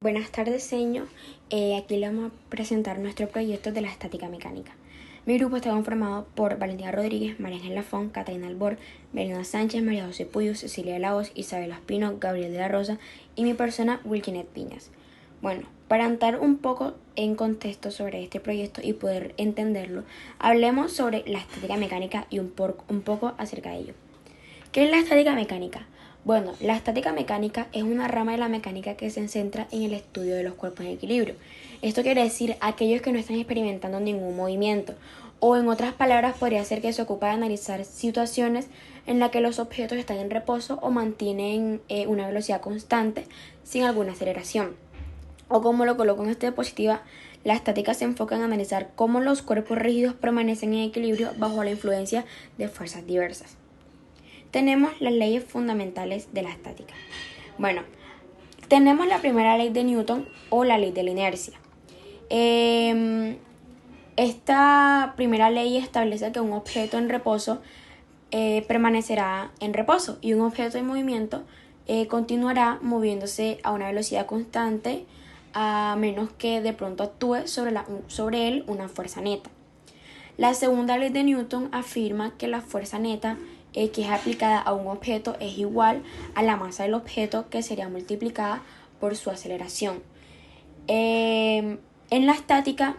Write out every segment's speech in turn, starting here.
Buenas tardes, señor. Aquí le vamos a presentar nuestro proyecto de la estática mecánica. Mi grupo está conformado por Valentina Rodríguez, María Ángel Lafón, Catalina Albor, Melina Sánchez, María José Puyo, Cecilia Lagos, Isabel Espino, Gabriel de la Rosa y mi persona, Wilkinet Piñas. Bueno, para entrar un poco en contexto sobre este proyecto y poder entenderlo, hablemos sobre la estática mecánica y un poco acerca de ello. ¿Qué es la estática mecánica? Bueno, la estática mecánica es una rama de la mecánica que se centra en el estudio de los cuerpos en equilibrio. Esto quiere decir aquellos que no están experimentando ningún movimiento, o en otras palabras podría ser que se ocupa de analizar situaciones en las que los objetos están en reposo o mantienen una velocidad constante sin alguna aceleración. O como lo coloco en esta diapositiva, la estática se enfoca en analizar cómo los cuerpos rígidos permanecen en equilibrio bajo la influencia de fuerzas diversas. Tenemos las leyes fundamentales de la estática. Bueno, tenemos la primera ley de Newton o la ley de la inercia. Esta primera ley establece que un objeto en reposo permanecerá en reposo y un objeto en movimiento continuará moviéndose a una velocidad constante a menos que de pronto actúe sobre él una fuerza neta. La segunda ley de Newton afirma que la fuerza neta que es aplicada a un objeto es igual a la masa del objeto, que sería multiplicada por su aceleración. En la estática,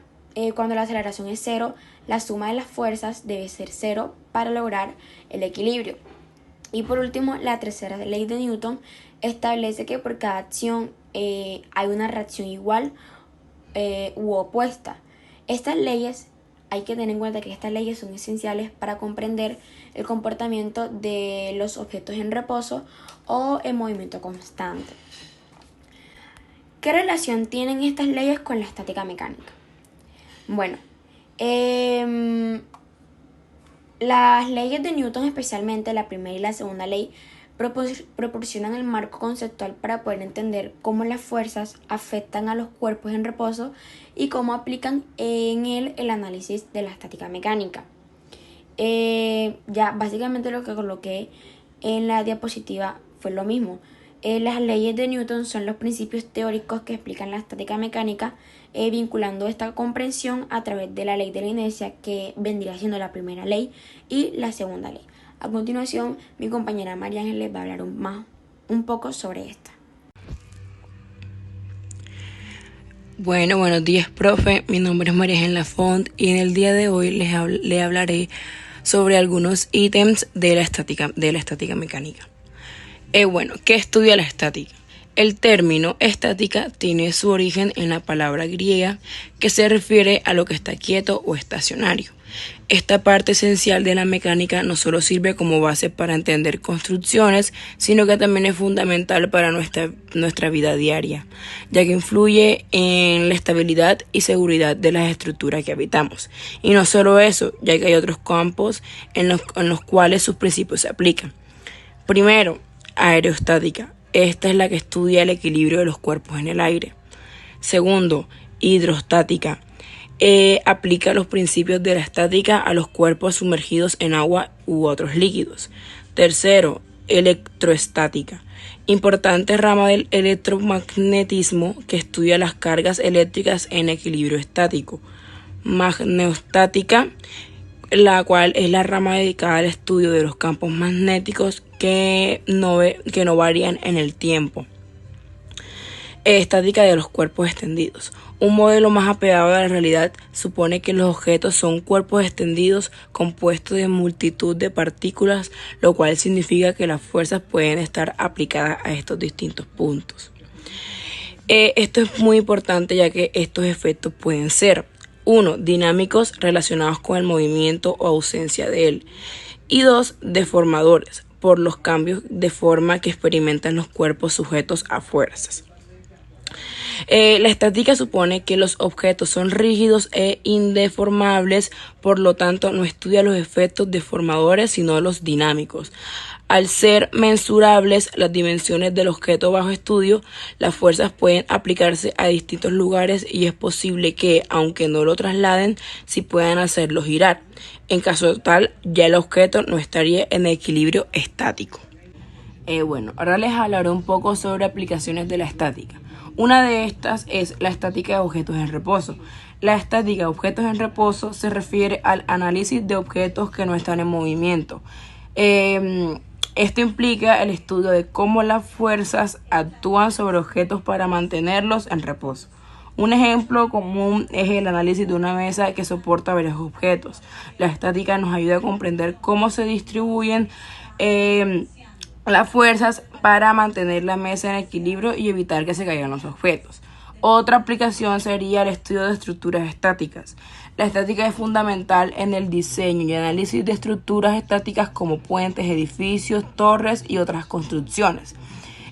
cuando la aceleración es cero, la suma de las fuerzas debe ser cero para lograr el equilibrio. Y por último, la tercera ley de Newton establece que por cada acción hay una reacción igual u opuesta. Estas leyes hay que tener en cuenta que estas leyes son esenciales para comprender el comportamiento de los objetos en reposo o en movimiento constante. ¿Qué relación tienen estas leyes con la estática mecánica? Bueno, las leyes de Newton, especialmente la primera y la segunda ley, proporcionan el marco conceptual para poder entender cómo las fuerzas afectan a los cuerpos en reposo y cómo aplican en él el análisis de la estática mecánica. Ya básicamente lo que coloqué en la diapositiva fue lo mismo. Las leyes de Newton son los principios teóricos que explican la estática mecánica, vinculando esta comprensión a través de la ley de la inercia, que vendría siendo la primera ley, y la segunda ley. A continuación, mi compañera María Ángel les va a hablar un poco sobre esta. Bueno, buenos días, profe. Mi nombre es María Ángel Lafont y en el día de hoy les hablaré sobre algunos ítems de la estática mecánica. Bueno, ¿qué estudia la estática? El término estática tiene su origen en la palabra griega que se refiere a lo que está quieto o estacionario. Esta parte esencial de la mecánica no solo sirve como base para entender construcciones, sino que también es fundamental para nuestra vida diaria, ya que influye en la estabilidad y seguridad de las estructuras que habitamos. Y no solo eso, ya que hay otros campos en los cuales sus principios se aplican. Primero, aerostática. Esta es la que estudia el equilibrio de los cuerpos en el aire. Segundo, hidrostática. Aplica los principios de la estática a los cuerpos sumergidos en agua u otros líquidos. Tercero, electroestática. Importante rama del electromagnetismo que estudia las cargas eléctricas en equilibrio estático. Magneostática, la cual es la rama dedicada al estudio de los campos magnéticos que no varían en el tiempo. Estática de los cuerpos extendidos. Un modelo más apegado a la realidad supone que los objetos son cuerpos extendidos compuestos de multitud de partículas, lo cual significa que las fuerzas pueden estar aplicadas a estos distintos puntos. Esto es muy importante, ya que estos efectos pueden ser: 1. Dinámicos, relacionados con el movimiento o ausencia de él, y 2. Deformadores, por los cambios de forma que experimentan los cuerpos sujetos a fuerzas. La estática supone que los objetos son rígidos e indeformables, por lo tanto no estudia los efectos deformadores sino los dinámicos. Al ser mensurables las dimensiones del objeto bajo estudio, las fuerzas pueden aplicarse a distintos lugares y es posible que, aunque no lo trasladen, sí puedan hacerlo girar. En caso tal, ya el objeto no estaría en equilibrio estático. Ahora les hablaré un poco sobre aplicaciones de la estática. Una de estas es la estática de objetos en reposo. La estática de objetos en reposo se refiere al análisis de objetos que no están en movimiento. Esto implica el estudio de cómo las fuerzas actúan sobre objetos para mantenerlos en reposo. Un ejemplo común es el análisis de una mesa que soporta varios objetos. La estática nos ayuda a comprender cómo se distribuyen las fuerzas para mantener la mesa en equilibrio y evitar que se caigan los objetos. Otra aplicación sería el estudio de estructuras estáticas. La estática es fundamental en el diseño y análisis de estructuras estáticas como puentes, edificios, torres y otras construcciones.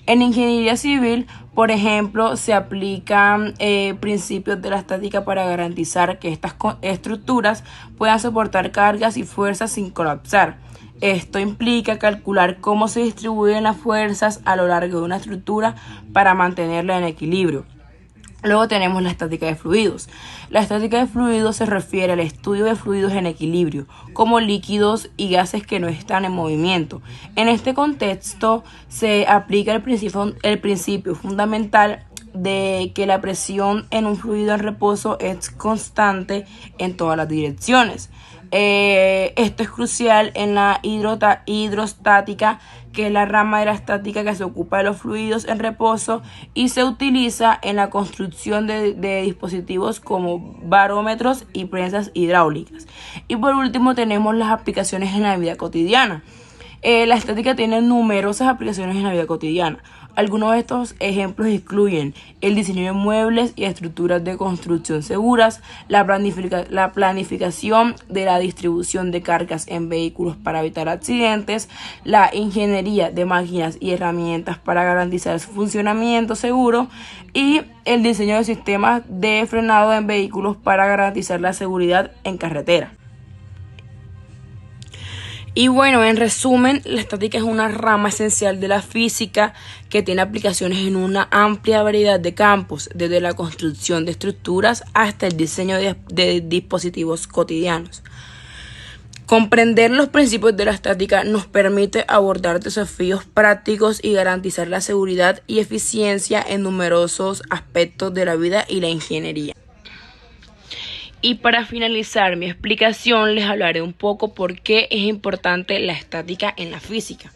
En ingeniería civil, por ejemplo, se aplican principios de la estática para garantizar que estas estructuras puedan soportar cargas y fuerzas sin colapsar. Esto implica calcular cómo se distribuyen las fuerzas a lo largo de una estructura para mantenerla en equilibrio. Luego tenemos la estática de fluidos. La estática de fluidos se refiere al estudio de fluidos en equilibrio, como líquidos y gases que no están en movimiento. En este contexto se aplica el principio fundamental de que la presión en un fluido en reposo es constante en todas las direcciones. Esto es crucial en la hidrostática, que es la rama de la estática que se ocupa de los fluidos en reposo y se utiliza en la construcción de dispositivos como barómetros y prensas hidráulicas. Y por último tenemos las aplicaciones en la vida cotidiana. La estática tiene numerosas aplicaciones en la vida cotidiana. Algunos de estos ejemplos incluyen el diseño de muebles y estructuras de construcción seguras, la planificación de la distribución de cargas en vehículos para evitar accidentes, la ingeniería de máquinas y herramientas para garantizar su funcionamiento seguro y el diseño de sistemas de frenado en vehículos para garantizar la seguridad en carretera. Y bueno, en resumen, la estática es una rama esencial de la física que tiene aplicaciones en una amplia variedad de campos, desde la construcción de estructuras hasta el diseño de dispositivos cotidianos. Comprender los principios de la estática nos permite abordar desafíos prácticos y garantizar la seguridad y eficiencia en numerosos aspectos de la vida y la ingeniería. Y para finalizar mi explicación les hablaré un poco por qué es importante la estática en la física.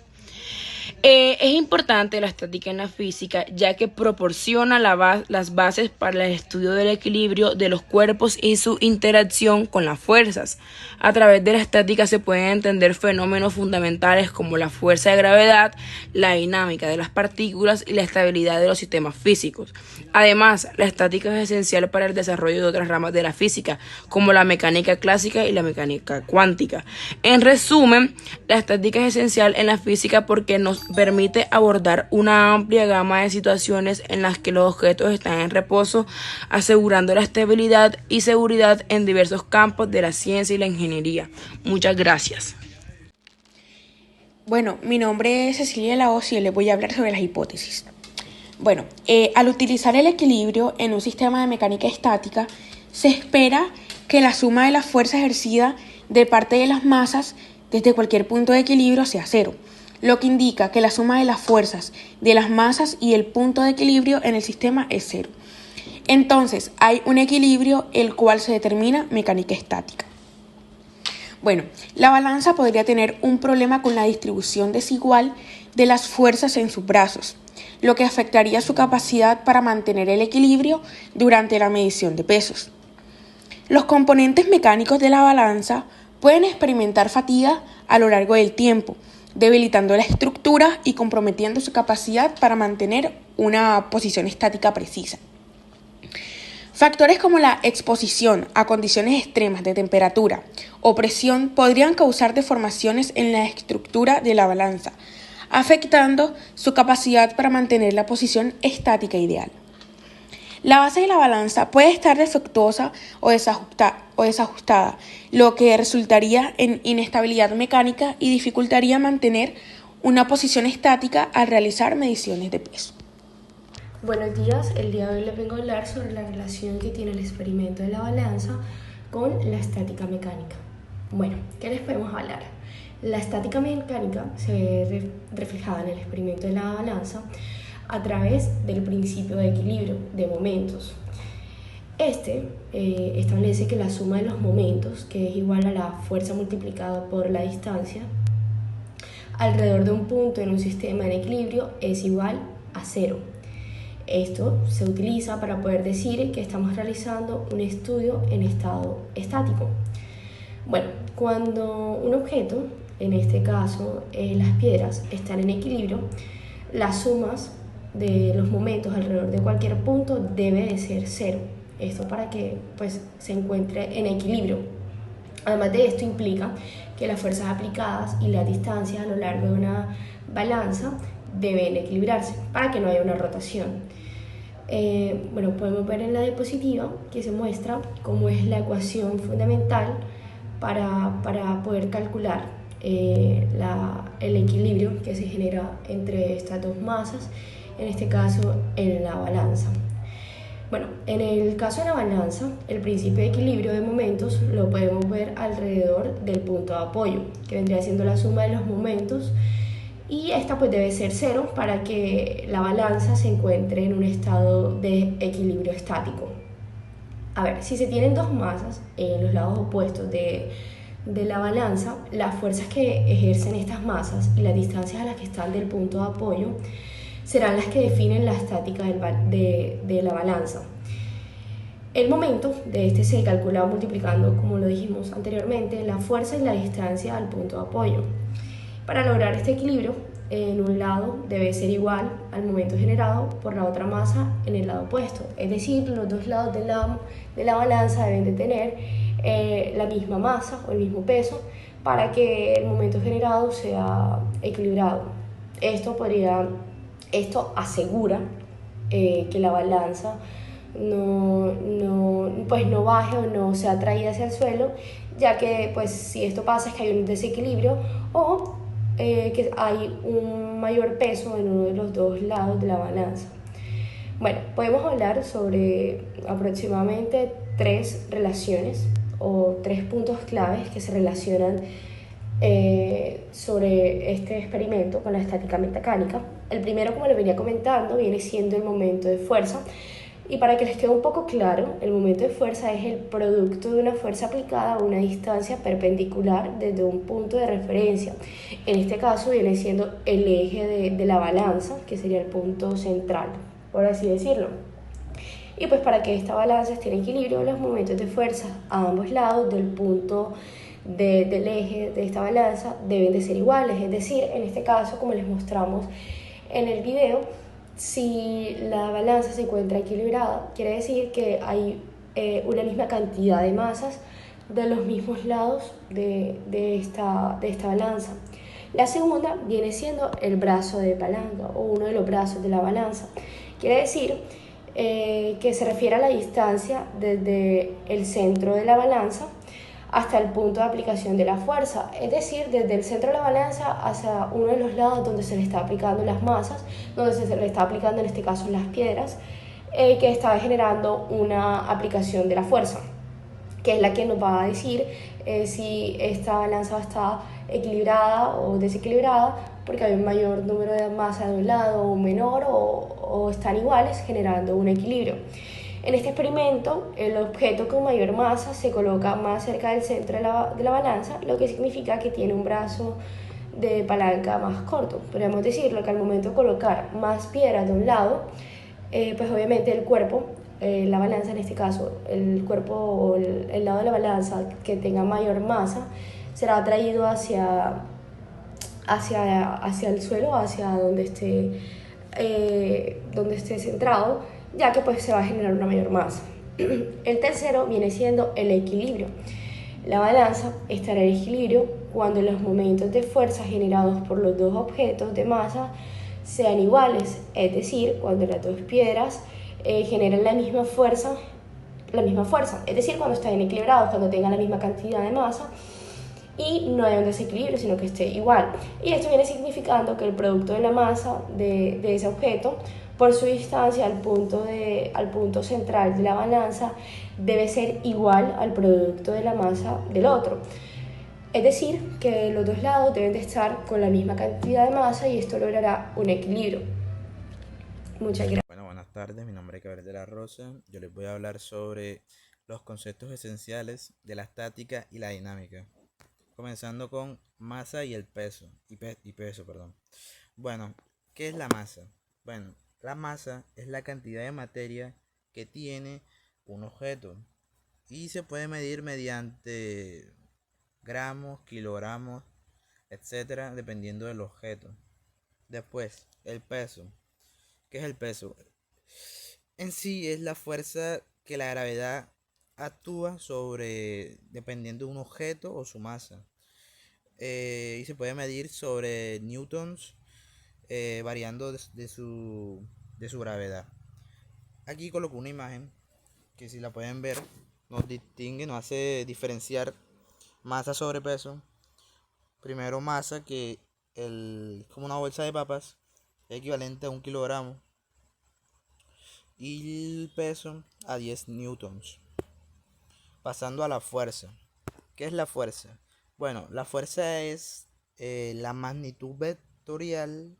Es importante la estática en la física ya que proporciona las bases para el estudio del equilibrio de los cuerpos y su interacción con las fuerzas. A través de la estática se pueden entender fenómenos fundamentales como la fuerza de gravedad, la dinámica de las partículas y la estabilidad de los sistemas físicos. Además, la estática es esencial para el desarrollo de otras ramas de la física, como la mecánica clásica y la mecánica cuántica. En resumen, la estática es esencial en la física porque nos permite abordar una amplia gama de situaciones en las que los objetos están en reposo, asegurando la estabilidad y seguridad en diversos campos de la ciencia y la ingeniería. Muchas gracias. Bueno, mi nombre es Cecilia Laos y les voy a hablar sobre las hipótesis. Bueno, al utilizar el equilibrio en un sistema de mecánica estática, se espera que la suma de la fuerza ejercida de parte de las masas desde cualquier punto de equilibrio sea cero, lo que indica que la suma de las fuerzas de las masas y el punto de equilibrio en el sistema es cero. Entonces, hay un equilibrio el cual se determina mecánica estática. Bueno, la balanza podría tener un problema con la distribución desigual de las fuerzas en sus brazos, lo que afectaría su capacidad para mantener el equilibrio durante la medición de pesos. Los componentes mecánicos de la balanza pueden experimentar fatiga a lo largo del tiempo, debilitando la estructura y comprometiendo su capacidad para mantener una posición estática precisa. Factores como la exposición a condiciones extremas de temperatura o presión podrían causar deformaciones en la estructura de la balanza, afectando su capacidad para mantener la posición estática ideal. La base de la balanza puede estar defectuosa o desajustada, lo que resultaría en inestabilidad mecánica y dificultaría mantener una posición estática al realizar mediciones de peso. Buenos días, el día de hoy les vengo a hablar sobre la relación que tiene el experimento de la balanza con la estática mecánica. Bueno, ¿qué les podemos hablar? La estática mecánica se ve reflejada en el experimento de la balanza a través del principio de equilibrio de momentos. Este establece que la suma de los momentos, que es igual a la fuerza multiplicada por la distancia, alrededor de un punto en un sistema en equilibrio es igual a 0. Esto se utiliza para poder decir que estamos realizando un estudio en estado estático. Bueno, cuando un objeto, en este caso las piedras, están en equilibrio, las sumas de los momentos alrededor de cualquier punto debe de ser 0. Esto para que pues, se encuentre en equilibrio. Además de esto implica que las fuerzas aplicadas y las distancias a lo largo de una balanza deben equilibrarse para que no haya una rotación. Bueno, podemos ver en la diapositiva que se muestra cómo es la ecuación fundamental para poder calcular el equilibrio que se genera entre estas dos masas, en este caso en la balanza. Bueno, en el caso de la balanza, el principio de equilibrio de momentos lo podemos ver alrededor del punto de apoyo, que vendría siendo la suma de los momentos, y esta pues debe ser 0 para que la balanza se encuentre en un estado de equilibrio estático. A ver, si se tienen dos masas en los lados opuestos de la balanza, las fuerzas que ejercen estas masas y las distancias a las que están del punto de apoyo serán las que definen la estática de la balanza. El momento de este se calcula multiplicando, como lo dijimos anteriormente, la fuerza y la distancia al punto de apoyo. Para lograr este equilibrio, en un lado debe ser igual al momento generado por la otra masa en el lado opuesto. Es decir, los dos lados de la balanza deben de tener la misma masa o el mismo peso para que el momento generado sea equilibrado. Esto asegura que la balanza no baje o no sea traída hacia el suelo, ya que pues, si esto pasa es que hay un desequilibrio o que hay un mayor peso en uno de los dos lados de la balanza. Bueno, podemos hablar sobre aproximadamente 3 relaciones o 3 puntos claves que se relacionan sobre este experimento con la estática mecánica. El primero, como les venía comentando, viene siendo el momento de fuerza. Y para que les quede un poco claro, el momento de fuerza es el producto de una fuerza aplicada a una distancia perpendicular desde un punto de referencia. En este caso viene siendo el eje de la balanza, que sería el punto central, por así decirlo. Y pues para que esta balanza esté en equilibrio, los momentos de fuerza a ambos lados del punto del eje de esta balanza deben de ser iguales. Es decir, en este caso, como les mostramos en el video, si la balanza se encuentra equilibrada, quiere decir que hay una misma cantidad de masas de los mismos lados de esta balanza. La segunda viene siendo el brazo de palanca o uno de los brazos de la balanza. Quiere decir que se refiere a la distancia desde el centro de la balanza hasta el punto de aplicación de la fuerza, es decir, desde el centro de la balanza hacia uno de los lados donde se le está aplicando las masas, donde se le está aplicando en este caso las piedras, que está generando una aplicación de la fuerza, que es la que nos va a decir si esta balanza está equilibrada o desequilibrada, porque hay un mayor número de masa de un lado o menor o están iguales, generando un equilibrio. En este experimento, el objeto con mayor masa se coloca más cerca del centro de la balanza, lo que significa que tiene un brazo de palanca más corto. Podríamos decirlo que al momento de colocar más piedras de un lado, pues obviamente el cuerpo, la balanza en este caso, el cuerpo o el lado de la balanza que tenga mayor masa, será atraído hacia el suelo, hacia donde esté centrado, ya que pues se va a generar una mayor masa. El tercero viene siendo el equilibrio. La balanza estará en equilibrio cuando los momentos de fuerza generados por los dos objetos de masa sean iguales, es decir, cuando las dos piedras generan la misma fuerza, es decir, cuando estén equilibrados, cuando tengan la misma cantidad de masa y no haya un desequilibrio, sino que esté igual. Y esto viene significando que el producto de la masa de ese objeto por su distancia al punto central de la balanza debe ser igual al producto de la masa del otro. Es decir, que los dos lados deben de estar con la misma cantidad de masa y esto logrará un equilibrio. Muchas gracias. Bueno, buenas tardes, mi nombre es Gabriel de la Rosa. Yo les voy a hablar sobre los conceptos esenciales de la estática y la dinámica, comenzando con masa y el peso, y peso, perdón. Bueno, ¿qué es la masa? Bueno, la masa es la cantidad de materia que tiene un objeto y se puede medir mediante gramos, kilogramos, etcétera, dependiendo del objeto. Después, el peso. ¿Qué es el peso? En sí es la fuerza que la gravedad actúa sobre, dependiendo de un objeto o su masa. Y se puede medir sobre newtons, variando de su gravedad. Aquí coloco una imagen que, si la pueden ver, nos distingue, nos hace diferenciar masa sobre peso. Primero, masa, que como una bolsa de papas, es equivalente a 1 kilogramo, y el peso a 10 newtons. Pasando a la fuerza. ¿Qué es la fuerza? Bueno, la fuerza es la magnitud vectorial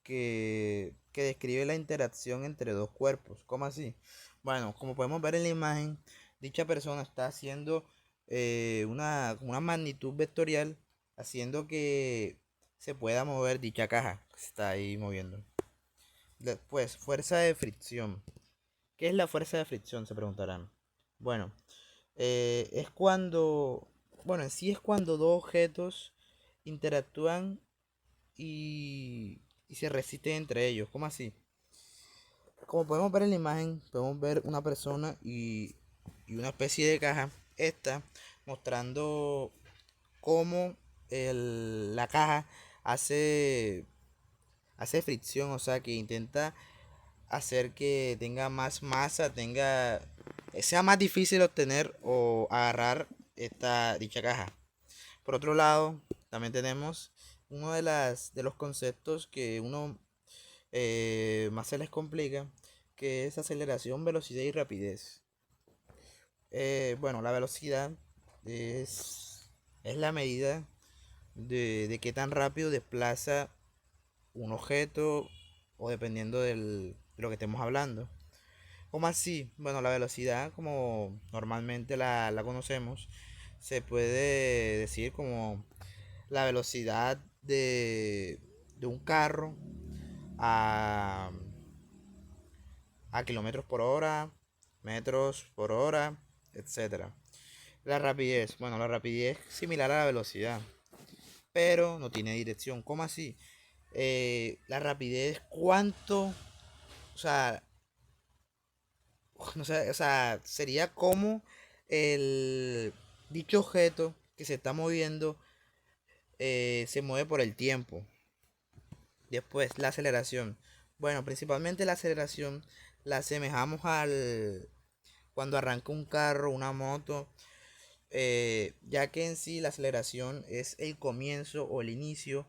que describe la interacción entre dos cuerpos. ¿Cómo así? Bueno, como podemos ver en la imagen, dicha persona está haciendo una magnitud vectorial, haciendo que se pueda mover dicha caja que se está ahí moviendo. Después, fuerza de fricción. ¿Qué es la fuerza de fricción?, se preguntarán. Bueno, es cuando, bueno, en sí es cuando dos objetos interactúan y se resisten entre ellos. ¿Cómo así? Como podemos ver en la imagen, podemos ver una persona y una especie de caja. Esta mostrando cómo la caja hace fricción, o sea, que intenta hacer que tenga más masa, sea más difícil obtener o agarrar dicha caja. Por otro lado, también tenemos uno de los conceptos que uno más se les complica, que es aceleración, velocidad y rapidez. Bueno, la velocidad es la medida de qué tan rápido desplaza un objeto, o dependiendo de lo que estemos hablando. ¿Cómo así? Bueno, la velocidad, como normalmente la conocemos, se puede decir como la velocidad de un carro a, a kilómetros por hora, metros por hora, etcétera. La rapidez, bueno, la rapidez es similar a la velocidad, pero no tiene dirección. ¿Cómo así? La rapidez, cuánto, o sea, no sé, o sea, sería como el dicho objeto que se está moviendo se mueve por el tiempo. Después, la aceleración. Bueno, principalmente la aceleración la asemejamos al cuando arranca un carro, una moto, ya que en sí la aceleración es el comienzo o el inicio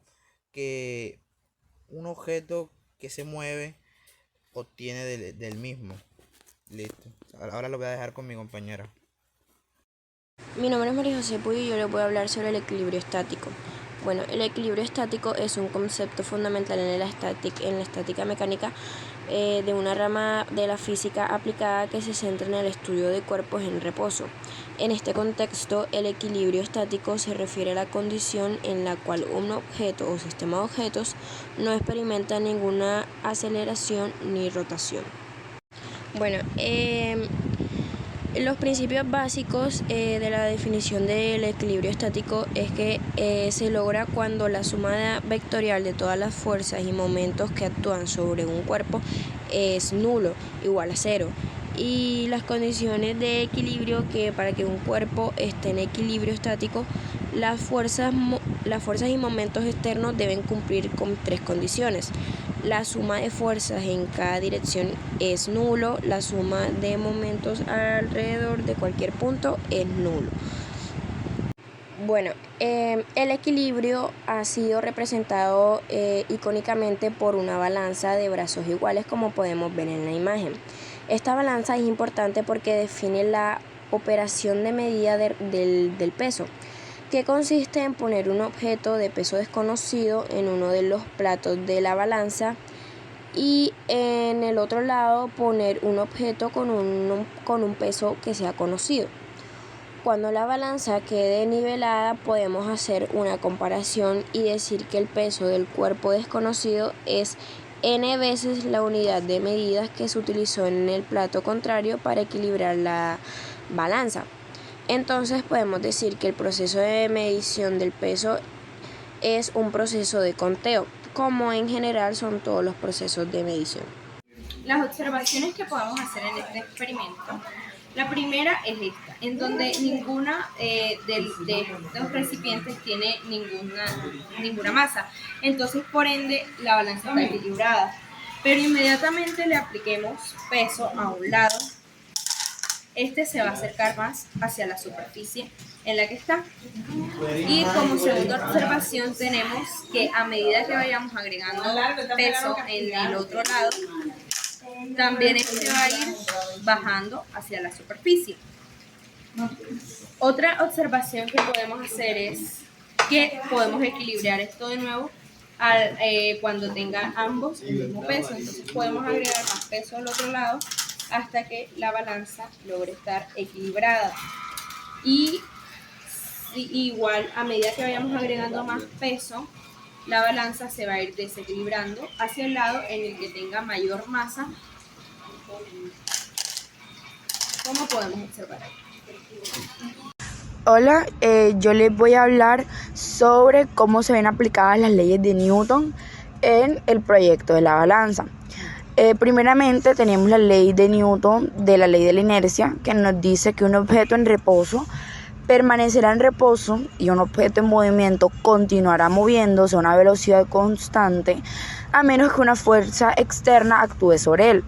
que un objeto que se mueve obtiene del mismo. Listo. Ahora lo voy a dejar con mi compañera. Mi nombre es María José Puyo y yo les voy a hablar sobre el equilibrio estático. Bueno, el equilibrio estático es un concepto fundamental en la estática mecánica, de una rama de la física aplicada que se centra en el estudio de cuerpos en reposo. En este contexto, el equilibrio estático se refiere a la condición en la cual un objeto o sistema de objetos no experimenta ninguna aceleración ni rotación. Bueno, los principios básicos de la definición del equilibrio estático es que se logra cuando la suma vectorial de todas las fuerzas y momentos que actúan sobre un cuerpo es nulo, igual a cero. Y las condiciones de equilibrio, que para que un cuerpo esté en equilibrio estático, las fuerzas y momentos externos deben cumplir con tres condiciones. La suma de fuerzas en cada dirección es nulo, la suma de momentos alrededor de cualquier punto es nulo. Bueno, el equilibrio ha sido representado icónicamente por una balanza de brazos iguales, como podemos ver en la imagen. Esta balanza es importante porque define la operación de medida del peso, que consiste en poner un objeto de peso desconocido en uno de los platos de la balanza y en el otro lado poner un objeto con un peso que sea conocido. Cuando la balanza quede nivelada, podemos hacer una comparación y decir que el peso del cuerpo desconocido es n veces la unidad de medidas que se utilizó en el plato contrario para equilibrar la balanza. Entonces podemos decir que el proceso de medición del peso es un proceso de conteo, como en general son todos los procesos de medición. Las observaciones que podemos hacer en este experimento, la primera es esta, en donde ninguna de estos recipientes tiene ninguna masa, entonces por ende la balanza está equilibrada, pero inmediatamente le apliquemos peso a un lado, este se va a acercar más hacia la superficie en la que está. Y como segunda observación tenemos que a medida que vayamos agregando peso en el otro lado, también este va a ir bajando hacia la superficie. Otra observación que podemos hacer es que podemos equilibrar esto de nuevo cuando tengan ambos el mismo peso. Entonces podemos agregar más peso al otro lado hasta que la balanza logre estar equilibrada. Y igual, a medida que vayamos agregando más peso, la balanza se va a ir desequilibrando hacia el lado en el que tenga mayor masa, como podemos observar ahí. Hola, yo les voy a hablar sobre cómo se ven aplicadas las leyes de Newton en el proyecto de la balanza. Primeramente tenemos la ley de Newton de la ley de la inercia, que nos dice que un objeto en reposo permanecerá en reposo y un objeto en movimiento continuará moviéndose a una velocidad constante a menos que una fuerza externa actúe sobre él.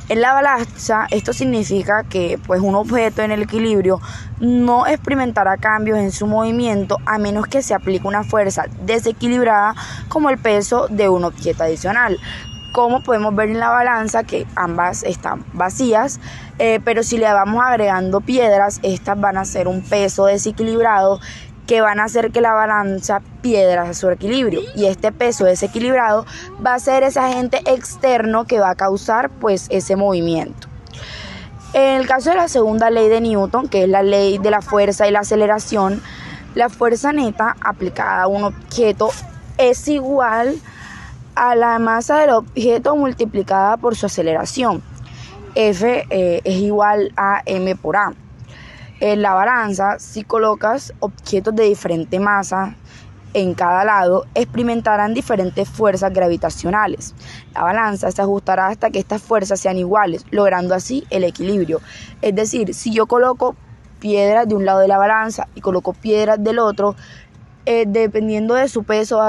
En la balanza, esto significa que un objeto en el equilibrio no experimentará cambios en su movimiento a menos que se aplique una fuerza desequilibrada como el peso de un objeto adicional. Como podemos ver en la balanza que ambas están vacías, pero si le vamos agregando piedras, estas van a ser un peso desequilibrado que van a hacer que la balanza pierda su equilibrio, y este peso desequilibrado va a ser ese agente externo que va a causar ese movimiento. En el caso de la segunda ley de Newton, que es la ley de la fuerza y la aceleración, la fuerza neta aplicada a un objeto es igual a la masa del objeto multiplicada por su aceleración. F es igual a m por a. En la balanza, si colocas objetos de diferente masa en cada lado, experimentarán diferentes fuerzas gravitacionales. La balanza se ajustará hasta que estas fuerzas sean iguales, logrando así el equilibrio. Es decir, si yo coloco piedras de un lado de la balanza y coloco piedras del otro, dependiendo de su peso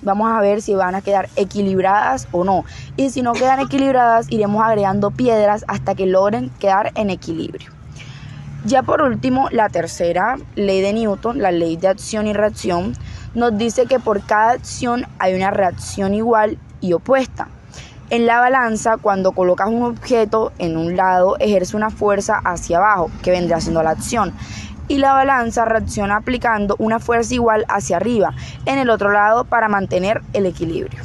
vamos a ver si van a quedar equilibradas o no, y si no quedan equilibradas iremos agregando piedras hasta que logren quedar en equilibrio. Ya por último, la tercera ley de Newton, la ley de acción y reacción, nos dice que por cada acción hay una reacción igual y opuesta. En la balanza, cuando colocas un objeto en un lado, ejerce una fuerza hacia abajo, que vendrá siendo la acción, y la balanza reacciona aplicando una fuerza igual hacia arriba, en el otro lado, para mantener el equilibrio.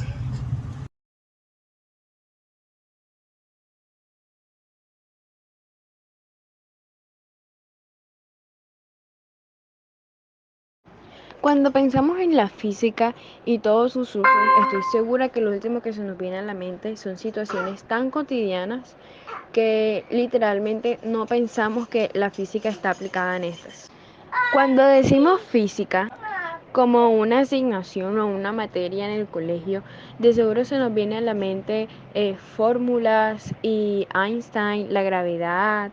Cuando pensamos en la física y todos sus usos, estoy segura que lo último que se nos viene a la mente son situaciones tan cotidianas que literalmente no pensamos que la física está aplicada en estas. Cuando decimos física como una asignación o una materia en el colegio, de seguro se nos viene a la mente fórmulas y Einstein, la gravedad,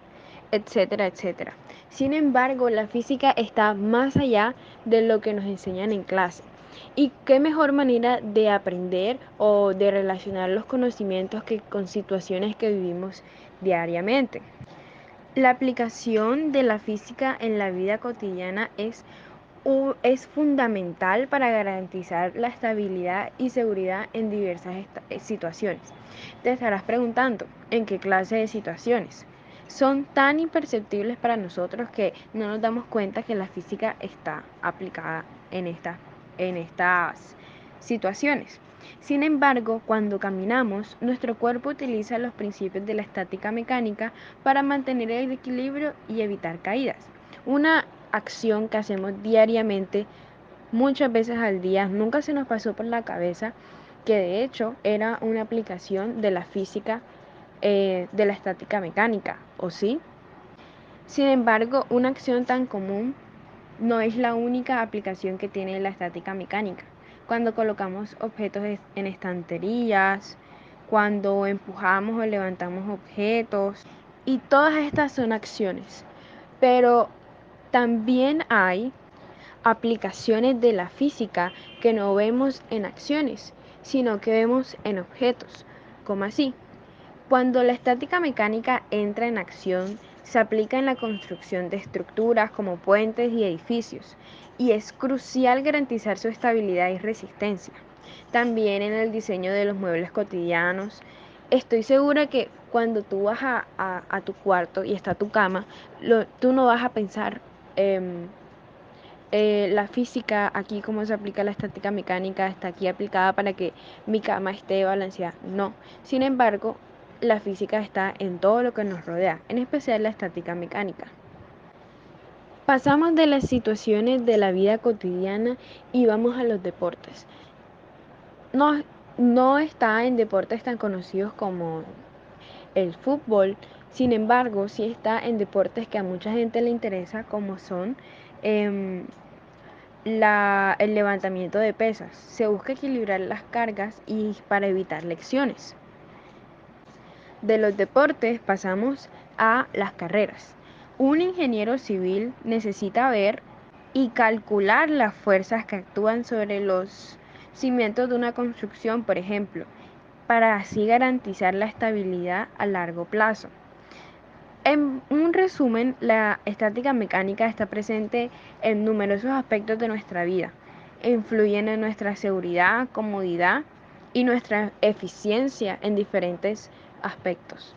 etcétera, etcétera. Sin embargo, la física está más allá de lo que nos enseñan en clase. ¿Y qué mejor manera de aprender o de relacionar los conocimientos que con situaciones que vivimos diariamente? La aplicación de la física en la vida cotidiana es fundamental para garantizar la estabilidad y seguridad en diversas situaciones. Te estarás preguntando, ¿en qué clase de situaciones? Son tan imperceptibles para nosotros que no nos damos cuenta que la física está aplicada en estas situaciones. Sin embargo, cuando caminamos, nuestro cuerpo utiliza los principios de la estática mecánica para mantener el equilibrio y evitar caídas. Una acción que hacemos diariamente, muchas veces al día, nunca se nos pasó por la cabeza que de hecho era una aplicación de la física de la estática mecánica, ¿o sí? Sin embargo, una acción tan común no es la única aplicación que tiene la estática mecánica. Cuando colocamos objetos en estanterías, cuando empujamos o levantamos objetos, y todas estas son acciones. Pero también hay aplicaciones de la física que no vemos en acciones, sino que vemos en objetos. ¿Cómo así? Cuando la estática mecánica entra en acción, se aplica en la construcción de estructuras como puentes y edificios, y es crucial garantizar su estabilidad y resistencia. También en el diseño de los muebles cotidianos. Estoy segura que cuando tú vas a tu cuarto y está tu cama, tú no vas a pensar la física, aquí cómo se aplica la estática mecánica, está aquí aplicada para que mi cama esté balanceada. No. Sin embargo, la física está en todo lo que nos rodea, en especial la estática mecánica. Pasamos de las situaciones de la vida cotidiana y vamos a los deportes. No, no está en deportes tan conocidos como el fútbol, sin embargo, sí está en deportes que a mucha gente le interesa, como son el levantamiento de pesas. Se busca equilibrar las cargas y para evitar lesiones. De los deportes pasamos a las carreras. Un ingeniero civil necesita ver y calcular las fuerzas que actúan sobre los cimientos de una construcción, por ejemplo, para así garantizar la estabilidad a largo plazo. En un resumen, la estática mecánica está presente en numerosos aspectos de nuestra vida. Influyen en nuestra seguridad, comodidad y nuestra eficiencia en diferentes aspectos.